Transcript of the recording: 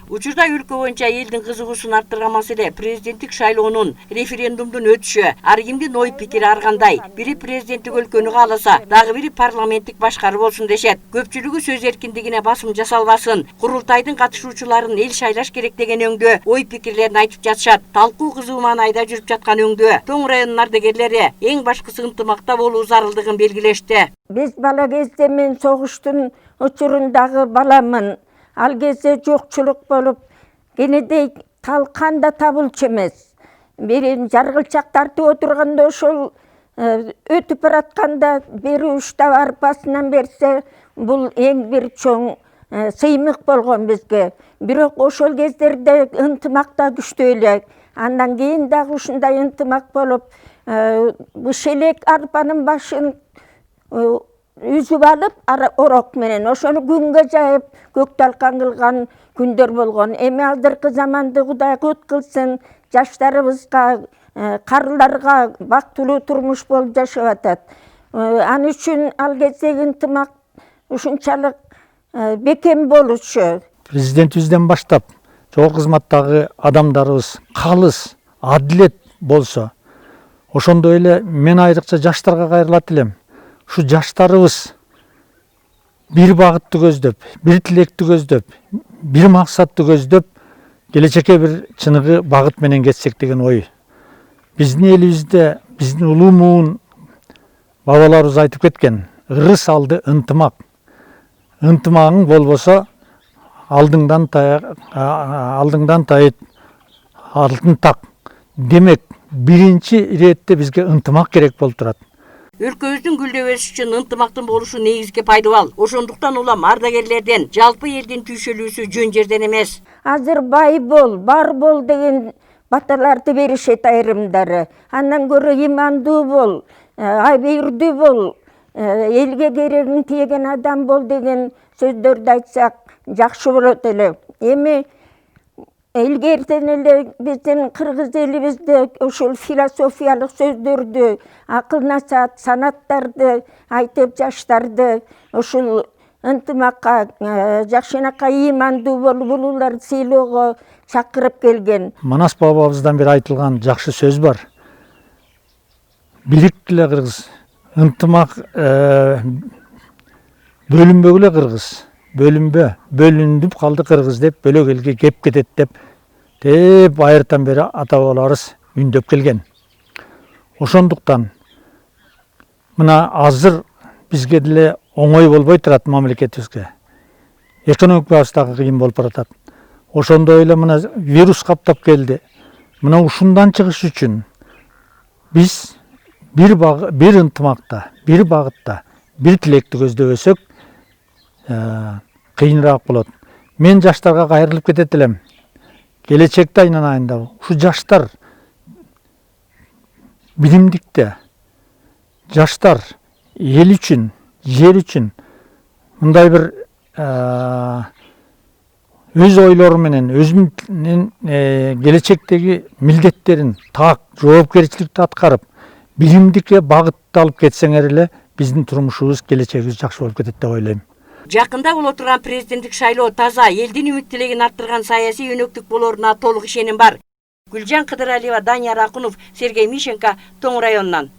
Учурда өлкө боюнча элдин кызыгуусун арттырган маселе президенттик шайлоонун референдумдун өтүшү. Ар кимдин ой пикири ар кандай. Бири президенттик өлкөнү кааласа, дагы бири парламенттик башкаруу болсун дешет. Көпчүлүгү сөз эркиндигине басым жасалбасын, курултайдын катышуучуларын эл шайлаш керек деген өңдө ой пикирлерин айтып жатышат. Талкуу кызуу маанайда жүрүп жаткан өңдө Тоң районунун ардагерлери эң башкысы ынтымакта болуу зарылдыгын белгилешти. Биз бала кезде мен согуштун учурундагы баламын. Ал кезде жокчулук болуп, кенедей талкан да табылчу эмес. Бир жаргылчак тартып отурганда ошол өтүп баратканда бир уштап арпасынан берсе, бул эң бир чоң сыймык болгон бизге. Бирок ошол кездерде ынтымак да күчтүү эле. Андан кийин дагы ушундай ынтымак болуп, шелек арпанын башын үзүп алып, орок менен ошону күнгө жайып, көк талкан кылган күндөр болгон. Эми азыркы заманды Кудай кут кылсын, жаштарыбызга, карыларга бактылуу турмуш болуп жашап атат. Аны үчүн ал кездеги ынтымак ушунчалык бекем болчу. Президентибизден баштап жогорку кызматтагы адамдарыбыз калыс, адилет болсо, ошондой эле мен айрыкча жаштарга кайрылат элем. Ушу жаштарыбыз бир багытты көздөп, бир тилекти көздөп, бир максатты көздөп, келечекке бир чыныгы багыт менен кетсек деген ой. Биздин элибизде, биздин улуу муун бабаларыбыз айтып кеткен, ырыс алды ынтымак. Ынтымагың болбосо, алдыңдан тайыт алтын так. Демек, биринчи иретте бизге ынтымак керек болуп турат. Өлкөбүздүн гүлдөп өсүшү үчүн ынтымактын болушу негизги пайдабал. Ошондуктан улам ардагерлерден жалпы элдин түйшөлүүсү жөн жерден эмес. Азыр бай бол, бар бол деген баталарды беришет айрымдары. Андан көрө имандуу бол, абийирдүү бол, элге керегин тийген адам бол деген сөздөрдү айтсак жакшы болот эле. Эми илгертен эле биздин кыргыз элибизде ушул философиялык сөздөрдү, акыл насаат, санаттарды айтып жаштарды ушул ынтымакка, жакшынакай имандуу болуп, улууларды сыйлоого чакырып келген. Манас бабабыздан бир айтылган жакшы сөз бар. Бирик эле кыргыз, ынтымак бөлүнбөгүлө кыргыз. Бөлүндүп калды кыргыз деп, бөлөк элге кеп кетет деп айыртан бери ата бабаларыбыз үндөп келген. Ошондуктан мына азыр бизге деле оңой болбой турат мамлекетибизге. Экономик баасы дагы кыйын болуп баратат. Ошондой эле мына вирус каптап келди. Мына ушундан чыгыш үчүн биз бир ынтымакта, бир багытта, бир тилекти көздөп өсөк, кыйыныраак болот. Мен жаштарга кайрылып кетет элем. Келечекте айнанайында ушу жаштар билимдикте, жаштар эл үчүн, жер үчүн мындай бир өз ойлору менен, өзүнүн келечектеги милдеттерин так, жоопкерчиликти аткарып, билимдикке багытты алып кетсеңер эле биздин турмушубуз, келечегибиз жакшы болуп кетет деп ойлойм. Жакында боло турган президенттик шайлоо таза, элдин үмүт тилегин арттырган саясий өнөктүк болоруна толук ишеним бар. Гүлжан Кыдыралиева, Данияр Акунов, Сергей Мищенко, Тоң районунан.